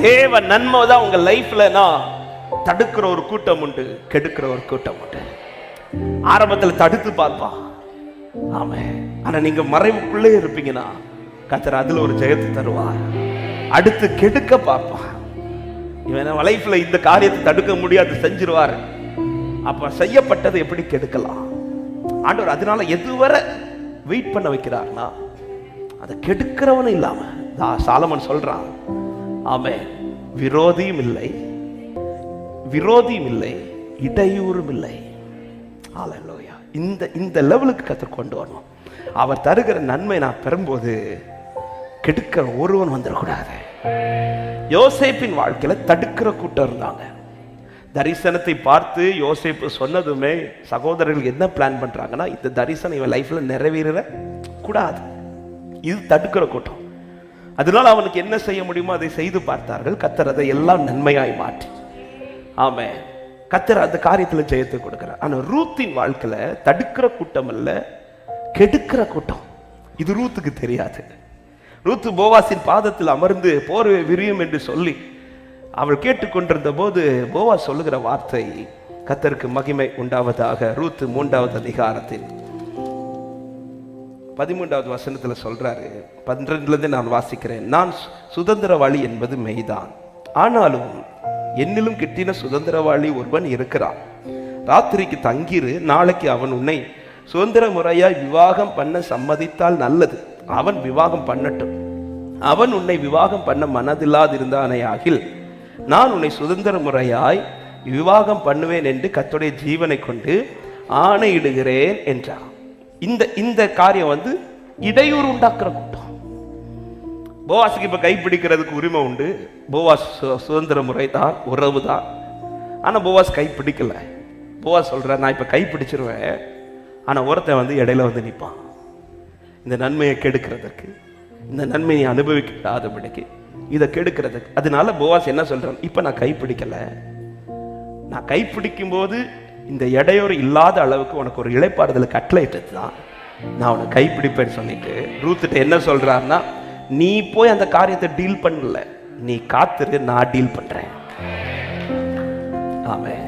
தேவ நன்மை தான் உங்க லைஃப்ல தடுக்கிற ஒரு கூட்டம் உண்டு, கெடுக்கிற ஒரு கூட்டம் உண்டு. ஆரம்பத்துல தடுத்து பார்ப்பான், ஆமே. ஆனா நீங்க மறைவுக்குள்ளே இருப்பீங்கன்னா கர்த்தர் அதுல ஒரு ஜெயத்தை தருவார். அடுத்து கெடுக்க பார்ப்பான். இவன் லைஃப்ல இந்த காரியத்தை தடுக்க முடியாது, செஞ்சிருவாரு. அப்ப செய்யப்பட்டது எப்படி கெடுக்கலாம்? ஆண்டவர் அதனால எதுவரை வெயிட் பண்ண வைக்கிறார்னா, அதை கெடுக்கிறவனும் இல்லாம சாலமன் சொல்றான், ஆமே, விரோதியும் இல்லை, இடையூறும் இல்லை. ஹல்லேலூயா. இந்த லெவலுக்கு கர்த்தர் கொண்டு வரணும். அவர் தருகிற நன்மை நான் பெறும்போது கெடுக்கிற ஒருவன் வந்துடக்கூடாது. யோசேப்பின் வாழ்க்கையில தடுக்கிற கூட்டம் இருந்தாங்க. தரிசனத்தை பார்த்து யோசேப்பு சொன்னதுமே சகோதரர்கள் என்ன பிளான் பண்றாங்கன்னா, இந்த தரிசனம் இவன் லைஃப்ல நிறைவேற கூடாது, இது தடுக்கிற கூட்டம். அதனால அவனுக்கு என்ன செய்ய முடியுமோ அதை செய்து பார்த்தார்கள். கர்த்தர் அதை எல்லாம் நன்மையாய் மாற்றி, ஆமே, கர்த்தர் அந்த காரியத்துல ஜெயத்தை கொடுக்கிறார். ஆனா ரூத்தின் வாழ்க்கையில தடுக்கிற கூட்டம் அல்ல, கெடுக்கிற கூட்டம். இது ரூத்துக்கு தெரியாது. ரூத்து போவாசின் பாதத்தில் அமர்ந்து போர்வை விரியும் என்று சொல்லி அவள் கேட்டுக்கொண்டிருந்த போது போவாஸ் சொல்லுகிற வார்த்தை, கர்த்தருக்கு மகிமை உண்டாவதாக. ரூத்து 3வது அதிகாரத்தில் 13வது வசனத்துல சொல்றாரு. 12 நான் வாசிக்கிறேன். நான் சுதந்திரவாளி என்பது மெய்தான், ஆனாலும் என்னிலும் கிட்டின சுதந்திரவாளி ஒருவன் இருக்கிறான். ராத்திரிக்கு தங்கிரு, நாளைக்கு அவன் உன்னை சுதந்திர முறையாய் விவாகம் பண்ண சம்மதித்தால் நல்லது. அவன் விவாகம் பண்ணட்டும். அவன் உன்னை விவாகம் பண்ண மனதில்லாதிருந்தானே ஆகில் நான் உன்னை சுதந்திர முறையாய் விவாகம் பண்ணுவேன் என்று கர்த்தருடைய ஜீவனை கொண்டு ஆணையிடுகிறேன் என்றான். இந்த காரியம் இடையூறு உண்டாக்குற கூட்டம். போவாஸுக்கு இப்ப கைப்பிடிக்கிறதுக்கு உரிமை உண்டு. போவாஸ் சுதந்திர முறை தான், உறவு தான். ஆனா போவாஸ் கைப்பிடிக்கல. போவாஸ் சொல்ற, நான் இப்ப கைப்பிடிச்சிருவேன், ஆனா ஒருத்தன் இடையில நிற்பான், இந்த நன்மையை கெடுக்கிறதுக்கு, இந்த நன்மையை அனுபவிக்காதபடிக்கு, இதை கெடுக்கிறதுக்கு. அதனால போவாஸ் என்ன சொல்றான், இப்ப நான் கைப்பிடிக்கல, நான் கைப்பிடிக்கும் போது இந்த இடையூறு இல்லாத அளவுக்கு உனக்கு ஒரு இளைப்பாறுதல் கட்டளையிட்டது தான், நான் உனக்கு கைப்பிடிப்பேன்னு சொல்லிட்டு ரூத்துட்ட என்ன சொல்றாருன்னா, நீ போய் அந்த காரியத்தை டீல் பண்ணல, நீ காத்துரு, நான் டீல் பண்றேன். ஆமென்.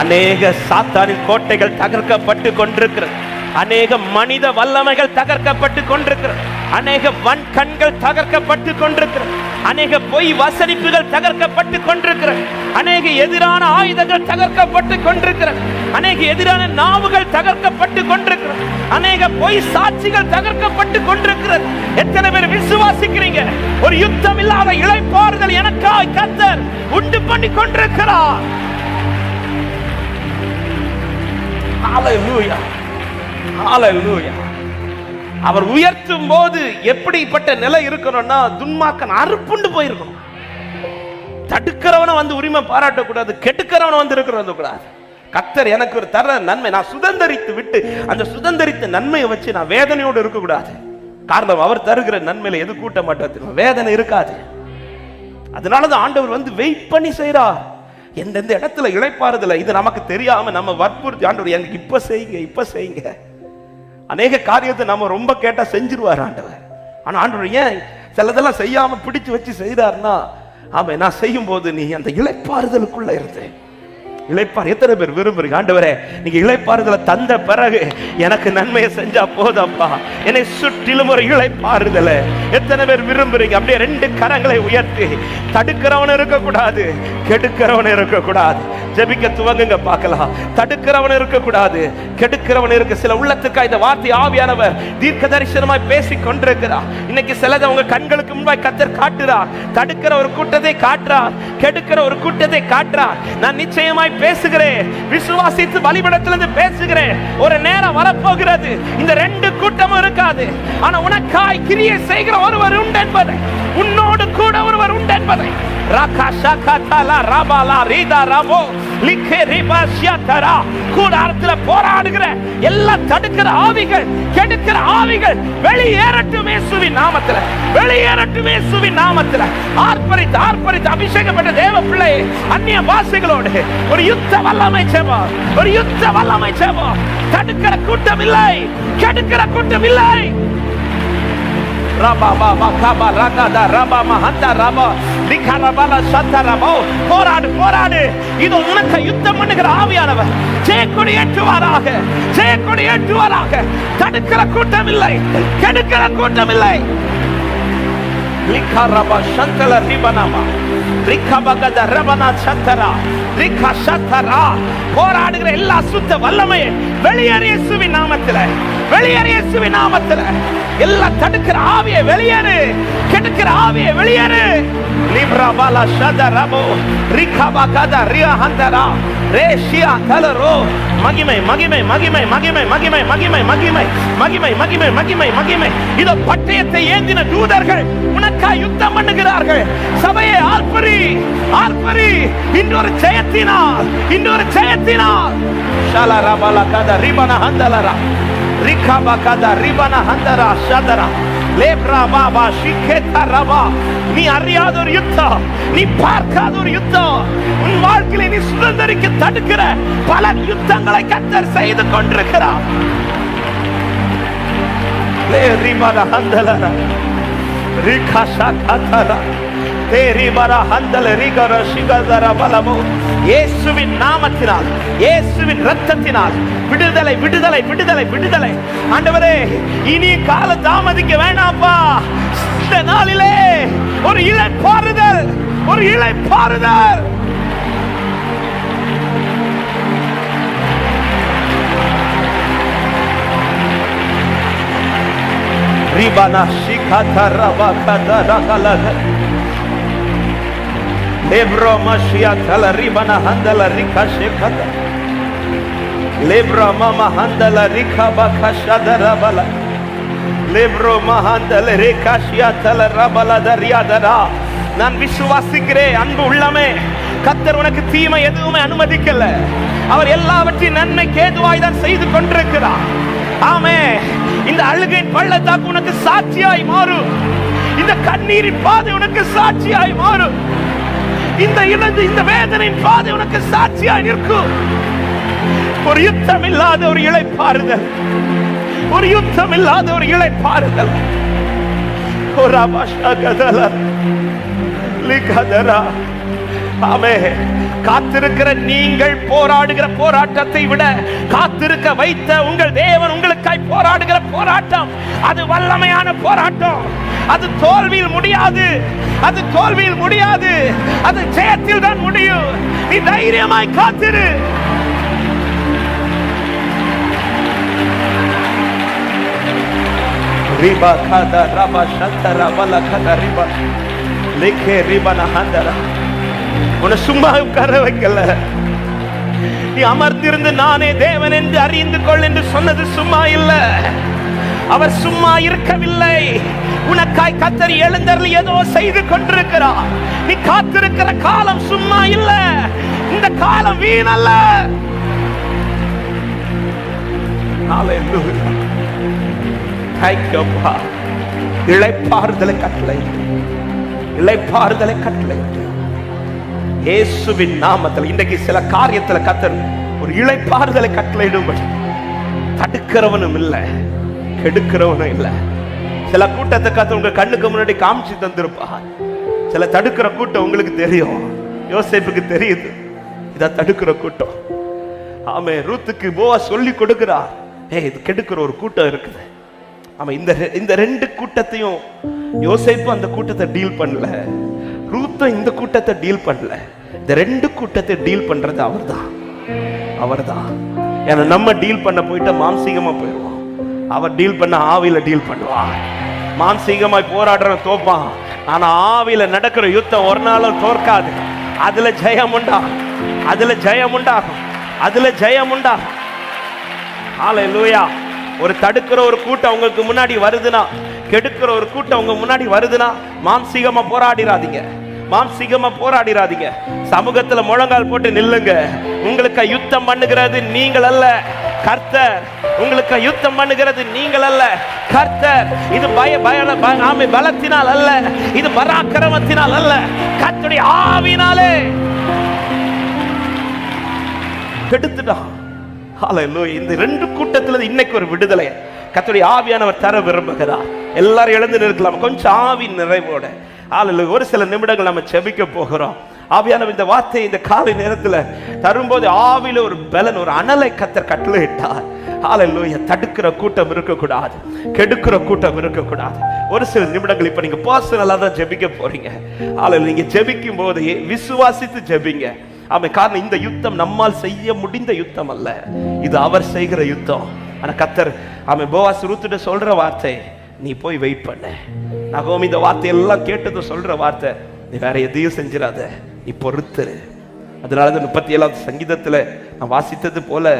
அநேக சாத்தானின் கோட்டைகள் தகர்க்கப்பட்டு கொண்டிருக்கிறது. அநேக மனித வல்லமைகள் தகர்க்கப்பட்டு கொண்டிருக்கிறது. அநேக வன்கண்கள் தகர்க்கப்பட்டு கொண்டிருக்கிறது. அநேக பொய் வசனிப்புகள் தகர்க்கப்பட்டு கொண்டிருக்கிறது. அநேக எதிரான ஆயுதங்கள் தகர்க்கப்பட்டு கொண்டிருக்கிறது. அநேக எதிரான நாவுகள் தகர்க்கப்பட்டு கொண்டிருக்கிறது. அநேக பொய் சாட்சிகள் தகர்க்கப்பட்டு கொண்டிருக்கிறது. எத்தனை பேர் விசுவாசிக்கிறீங்க? ஒரு யுத்தம் இல்லாத இளைப்பாறுதல் எனக்காய் கர்த்தர் உண்டு பண்ணி கொண்டிருக்கிறார். ஹல்லேலூயா, ஹல்லேலூயா. அவர் உயர்த்தும் போது எப்படிப்பட்ட நிலை இருக்கணும்னா, துன்மார்க்கன் அறுப்புண்டு போயிருக்கணும். தடுக்கிறவன உரிமை பாராட்டக்கூடாது, கெடுக்கிறவன இருக்கிறது கூடாது. கர்த்தர் எனக்கு ஒரு தர நன்மை நான் சுதந்தரித்து விட்டு அந்த சுதந்தரித்த நன்மையை வச்சு நான் வேதனையோடு இருக்கக்கூடாது. காரணம், அவர் தருகிற நன்மையில எது கூட்ட மாட்டாது, வேதனை இருக்காது. அதனாலதான் ஆண்டவர் வெயிட் பண்ணி செய்றார். எந்தெந்த இடத்துல இளைப்பாறுதல இது நமக்கு தெரியாம நம்ம வற்புறுத்தி, ஆண்டவர் எனக்கு இப்ப செய்யுங்க, இப்ப செய்யுங்க. அநேக காரியத்தை நம்ம ரொம்ப கேட்டா செஞ்சிருவார் ஆண்டவர். ஆனா ஆண்டவர் ஏன் சிலதெல்லாம் செய்யாம பிடிச்சு வச்சு செய்தார்னா, ஆமா, நான் செய்யும் போது நீ அந்த இளைப்பாறுதலுக்குள்ள இருந்த. இளைப்பாறு எத்தனை பேர் விரும்புறீங்க? ஆண்டவரே, நீங்க இளைப்பாறுதலை தந்த பிறகு எனக்கு நன்மையை செஞ்சா போதப்பா, என்னை சுற்றிலும் ஒரு இளைப்பாறுதலை எத்தனை பேர் விரும்புறீங்க? அப்படியே 2 கரங்களை உயர்த்தி, தடுக்கிறவன் இருக்கக்கூடாது, கெடுக்கிறவன் இருக்கக்கூடாது. ஜெபிக்க துவங்குங்க பார்க்கலாம். தடுக்கிறவன் இருக்கக்கூடாது, கெடுக்கிறவன் இருக்க. சில உள்ளத்துக்கா இந்த வார்த்தை ஆவியானவர் தீர்க்க தரிசனமாய் பேசிக் கொண்டிருக்கிறார். இன்னைக்கு சிலதை உங்க கண்களுக்கு முன்பாய் கர்த்தர் காட்டுறார். தடுக்கிற ஒரு கூட்டத்தை காட்டுறார், கெடுக்கிற ஒரு கூட்டத்தை காட்டுறார். நான் நிச்சயமாய் பேசுகிறேன், விசுவாசித்து பலிபீடத்திலிருந்து பேசுகிறேன். ஒரு நேரம் வரப்போகிறது, இந்த 2 கூட்டமும் இருக்காது. ஆனா உனக்காய் கிரியை செய்கிற ஒருவர் உண்டு என்பதை, உன்னோடு கூட ஒருவர் உண்டு என்பதை, போராடுகிற எல்லா தடுக்கிற ஆவிகள், கெடுக்கிற ஆவிகள் வெளியேறட்டும் இயேசுவின் நாமத்தில், வெளியேறட்டும் இயேசுவின் நாமத்தில். ஆர்ப்பரித்து ஆர்ப்பரித்து அபிஷேகப்பட்ட தேவ பிள்ளை அந்நிய பாஷைகளோடு ஒரு யுத்த வல்லமை ஜெபம், ஒரு யுத்த வல்லமை ஜெபம். தடுக்கிற கூட்டம் இல்லை, கெடுக்கிற கூட்டம் இல்லை. போராடு போராடு. இது உனக்கு யுத்தம் பண்ணுகிற ஆவியானவர் ஜெயக்கொடி ஏற்றுவாராக, ஜெயக்கொடி ஏற்றுவாராக. தடுக்கிற கூட்டம் இல்லை, கெடுக்கிற கூட்டம் இல்லை. போராடுகிற எல்லா சுத்த வல்லமையை வெளியேறிய இயேசுவின் நாமத்தில், வெளியேறிய இயேசுவின் நாமத்தில். எல்லா தடுக்கிற ஆவியை வெளியேறு, கெடுக்கிற ஆவியை வெளியேறு. லிப்ராபாலா ஷதரபோ ரிகபாகதா ரியாஹந்தரா ரேஷியா தலரோ. மகிமை மகிமை மகிமை மகிமை மகிமை மகிமை மகிமை மகிமை மகிமை மகிமை மகிமை. இதோ பட்டயத்தை ஏந்தின தூதர்கள் உனக்காய் யுத்தம் பண்ணுகிறார்கள். சபையை ஆர்ப்பரி, ஆர்ப்பரி. இன்னொரு ஜெயத்தினால், இன்னொரு ஜெயத்தினால். ஷலரபாலா கதா ரிபனா ஹந்தலரா ரிகபாகதா ரிபனா ஹந்தரா ஷதரா லேப்ரா பாபா ஷிகேதா ரபா. நீ அறியாத ஒரு யுத்தம், நீ பார்க்காத ஒரு யுத்தம் உன் வாழ்க்கையில நீ சுதந்திரிக்க தடுக்கிற பல யுத்தங்களை கர்த்தர் செய்து கொண்டிருக்கிறார். லே ரிபனா ஹந்தலரா ரிகாஷா கதரா தேரிபரா ஹந்தல ரிகர ஷிகதர பலமோ. இயேசுவின் நாமத்தினால், இயேசுவின் இரத்தத்தினால் விடுதலை விடுதலை விடுதலை விடுதலை. ஆண்டவரே, இனி கால தாமதிக்க வேணாம்ப்பா. இந்த நாளிலே ஒரு இளைப்பாறுதல், ஒரு இளைப்பாறுதல். ரிபனா ஷிகதர பகதர கலக Lebro Mashia Tala Ribana Handala Rika Shekata Lebro Mama Handala Rika Bakashada Rabala Lebro Mahandala Rika Shia Tala Rabala Dariadara. நான் விசுவாசிக்கிறேன் அன்பு உள்ளமே, கர்த்தர் உனக்கு தீமை எதுவுமே அனுமதிக்கல. அவர் எல்லாவற்றையும் நன்மைக்கு ஏதுவாய் தான் செய்து கொண்டிருக்கிறார். ஆமென். இந்த அழுகையின் பள்ளத்தாக்கு உனக்கு சாட்சியாய் மாறும். இந்த கண்ணீரின் பாதை உனக்கு சாட்சியாய் மாறும். இந்த வேதனையின் பாதை உனக்கு சாட்சியாய் நிற்கும். ஒரு யுத்தம் இல்லாத ஒரு இளைப்பாறுதல், ஒரு யுத்தம் இல்லாத ஒரு இளைப்பாறுதல். காத்திருக்கிற நீங்கள் போராடுகிற போராட்டத்தை விட காத்திருக்க வைத்த உங்கள் தேவன் உங்களுக்காய் போராடுகிற போராட்டம் அது வல்லமையான போராட்டம். அது தோல்வியில் முடியாது, அது தோல்வியில் முடியாது, அது ஜெயத்தில் தான் முடியும். நீ தைரியமாய் காத்திரு. ரிபா கதா ரபா ஷந்தரா வல கதா ரிபா லேகே ரிபனா ஹந்தரா. உன்னை சும்மா உட்கார வைக்கல. நீ அமர்ந்திருந்து நானே தேவன் என்று அறிந்து கொள் என்று சொன்னது சும்மா இல்ல. அவர் சும்மா இருக்கவில்லை. உனக்காய் கர்த்தர் எழுந்தருளி ஏதோ செய்து கொண்டிருக்கிறார். நீ காத்திருக்கிற காலம் சும்மா இல்ல. இந்த காலம் வீணல்ல. ஹalleluya. தைக்கப்பா. இளைப்பாறுதலை கட்டளை, இளைப்பாறுதலை கட்டளை. இயேசுவின் நாமத்தில் இன்றைக்கு சில காரியத்துல கர்த்தர் ஒரு இளைப்பாறுதலை கட்டளையிடும்படி. தடுக்கிறவனும் இல்லை, கெடுக்கிறவனும் இல்லை. சில கூட்டத்தை கர்த்தர் உங்க கண்ணுக்கு முன்னாடி காமிச்சு தந்திருப்பார். சில தடுக்கிற கூட்டம் உங்களுக்கு தெரியும். யோசேப்புக்கு தெரியுது இத தடுக்கிற கூட்டம். ஆமே, ரூத்துக்கு போவாஸ் சொல்லி கொடுக்கிறார், இது கெடுக்கிற ஒரு கூட்டம் இருக்குது. ஆமா, இந்த ரெண்டு கூட்டத்தையும் யோசேப்பு அந்த கூட்டத்தை டீல் பண்ணல, ரூத்தும் இந்த கூட்டத்தை டீல் பண்ணல. இந்த ரெண்டு கூட்டத்தை டீல் பண்றது அவர்தான், அவர்தான். ஏன்னா நம்ம டீல் பண்ண போயிட்டா மாம்சீகமா போயிடுவோம். அவர் டீல் பண்ண ஆவியில டீல் பண்ணுவார். மாம்சீகமாய் போராடுற தோப்பான், ஆனா ஆவியில நடக்கிற யுத்தம் ஒரு நாளும் தோற்காது. அதுல ஜெயம் உண்டாகும், அதுல ஜெயம் உண்டாகும், அதுல ஜெயம் உண்டாகும். ஹalleluya. ஒரு தடுக்கிற ஒரு கூட்டம் உங்களுக்கு முன்னாடி வருதுன்னா, கெடுக்கிற ஒரு கூட்டம் உங்க முன்னாடி வருதுன்னா, மாம்சீகமா போராடிராதீங்க, மாம்சீகமா போராடிராதீங்க. சமூகத்துல முழங்கால் போட்டு நில்லுங்க. உங்களுக்கு யுத்தம் பண்ணுகிறது நீங்கள் அல்ல, கர்த்தர். உங்களுக்கு யுத்தம் பண்ணுகிறது நீங்கள் அல்ல, கர்த்தர். இது பலத்தினால் அல்ல, இது பராக்கிரமத்தினால் அல்ல, கர்த்தருடைய ஆவியினாலே. கெடுத்துட்டான். ஹalleluya. இந்த ரெண்டு கூட்டத்துல இன்னைக்கு ஒரு விடுதலை. கர்த்தருடைய ஆவியானவர் தர விரும்புகிறார். எல்லாரும் எழுந்து நிற்கலாம் கொஞ்சம் ஆவி நிறைவோட. ஹalleluya. ஒரு சில நிமிடங்கள் நம்ம ஜெபிக்க போகிறோம். ஆவியானவர் இந்த வார்த்தையை இந்த காலை நேரத்தில் தரும்போது ஆவியில ஒரு பலன், ஒரு அனலை கர்த்தர் கட்டளையிட்டார். ஹalleluya. தடுக்கிற கூட்டம் இருக்கக்கூடாது, கெடுக்கிற கூட்டம் இருக்கக்கூடாது. ஒரு சில நிமிடங்கள் இப்ப நீங்க பர்சனலா தான் ஜெபிக்க போறீங்க. ஹalleluya. நீங்க ஜெபிக்கும் போது விசுவாசித்து ஜெபிங்க. ஆமென். காரணம் இந்த யுத்தம் நம்மால் செய்ய முடிந்த யுத்தம் அல்ல, இது அவர் செய்கிற யுத்தம். ஆனா கர்த்தர் ஆமென் போவாஸ் ரூத்துட்ட சொல்ற வார்த்தை, நீ போய் வெயிட் பண்ண. நகோமி இந்த வார்த்தை எல்லாம் கேட்டது சொல்ற வார்த்தை, நீ வேற எதையும் செஞ்சிடாத, நீ பொறுத்துரு. அதனாலதான் 37 சங்கீதத்துல நான் வாசித்தது போல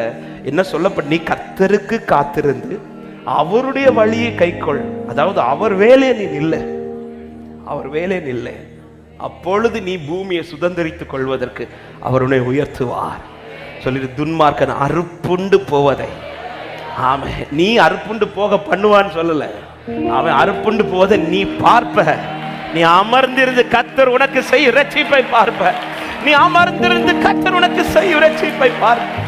என்ன சொல்லப்பட்ட, நீ கர்த்தருக்கு காத்திருந்து அவருடைய வழியை கைக்கொள். அதாவது அவர் வேலையை நீ நில்ல, அவர் வேலையை நில்ல, அப்பொழுது நீ பூமியை சுதந்திரித்துக் கொள்வதற்கு அவர் உன்னை உயர்த்துவார். சொல்லிட்டு துன்மார்க்கன் அறுப்புண்டு போவதை, ஆமா நீ அறுப்புண்டு போக பண்ணுவான்னு சொல்லல, அவன் அறுப்புண்டு போவதை நீ பார்ப்ப. நீ அமர்ந்திருந்து கர்த்தர் உனக்கு செய்ய இரட்சிப்பை பார்ப்ப. நீ அமர்ந்திருந்து கர்த்தர் உனக்கு செய்ய இரட்சிப்பை பார்ப்ப.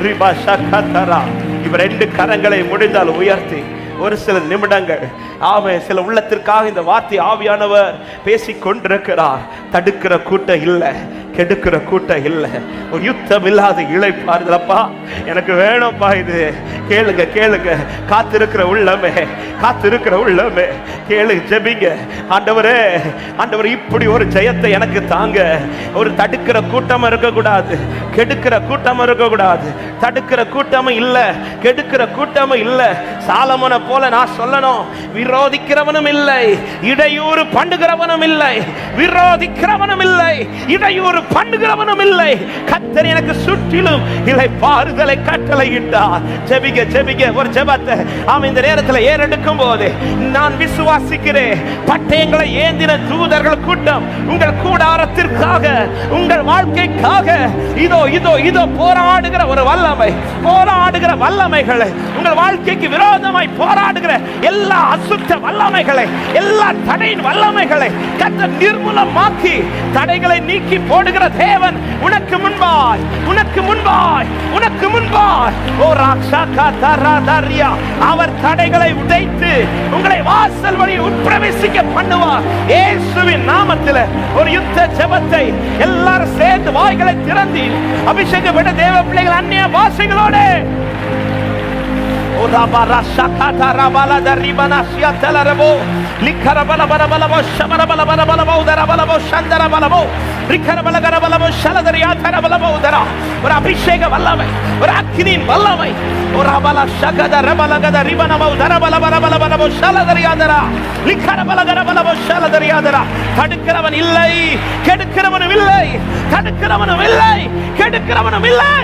ரிபா ஷகதரா. இவர் 2 கரங்களை முடிந்தால் உயர்த்தி ஒரு சில நிமிடங்கள் ஆமென் சில உள்ளத்திற்காக இந்த வார்த்தை ஆவியானவர் பேசிக் கொண்டிருக்கிறார். தடுக்கிற கூட்டம் இல்ல, கெடுக்கிற கூட்டம் இல்ல, ஒரு யுத்தம் இல்லாத இளைப்பாறுதலப்பா எனக்கு வேணும்ப்பா. இது கேளுங்க கேளுங்க, காத்திருக்கிற உள்ளமே, காத்திருக்கிற உள்ளமே கேளு, ஜெபிங்க. ஆண்டவரே ஆண்டவர் இப்படி ஒரு ஜெயத்தை எனக்கு தாங்க. ஒரு தடுக்கிற கூட்டம் இருக்கக்கூடாது, கெடுக்கிற கூட்டம் இருக்கக்கூடாது. தடுக்கிற கூட்டமும் இல்ல, கெடுக்கிற கூட்டமும் இல்ல. சாலமோனை போல நான் சொல்லணும், விரோதிக்கிறவனும் இல்லை, இடையூறு பண்ணுகிறவனும் இல்லை, விரோதிக்கிறவனும் இல்லை, இடையூறு பண்ணுகிறவனும் இல்லை. கர்த்தர் எனக்கு சுற்றிலும் இளைப்பாறுதலை கட்டளையிட்டார். ஜெபிங்க ஜெபிங்க ஒரு ஜெபத்தை ஆமென் இந்த நேரத்தில் ஏறெடுக்கும் போது நான் விசுவாசிக்கிறேன், பட்டயங்களை ஏந்தின தூதர்கள் கூட்டம் உங்கள் கூடாரத்திற்காக, உங்கள் வாழ்க்கைக்காக இதோ இதோ இதோ போராடுகிற ஒரு வல்லமை, போராடுகிற வல்லமைகளை, உங்கள் வாழ்க்கைக்கு விரோதமாய் போராடுகிற எல்லா அசுத்த வல்லமைகளை, எல்லா தடையின் வல்லமைகளை கர்த்தர் நிர்மூலமாக்கி தடைகளை நீக்கி போடுகிற தேவன் உனக்கு முன்பாய், உனக்கு முன்பாய், உனக்கு முன்பாய். ஓ ராக்ஷாகா தரதரியா. அவர் தடைகளை உடைத்து உங்களை வாசல் வழி உட்பிரவேசிக்க பண்ணுவார். இயேசுவின் நாமத்தில் ஒரு யுத்த ஜெபத்தை எல்லாரும் சேர்ந்து வாய்களை திறந்து அபிஷேகப்பட்ட தேவ பிள்ளைகள் அந்நிய பாஷைகளோட ஒரு அபிஷேக வல்லமை, ஒரு அக்கினியின் வல்லமை, ஒரு அபல சகத ரபலகத ரிபனமோ தரபலபலபலபலபோ ஷலதரியாதரா லிக்கரபலகரபலபோ ஷலதரியாதரா. தடுக்கிறவன் இல்லை, கெடுக்கிறவனும் இல்லை, தடுக்கிறவனும் இல்லை, கெடுக்கிறவனும் இல்லை.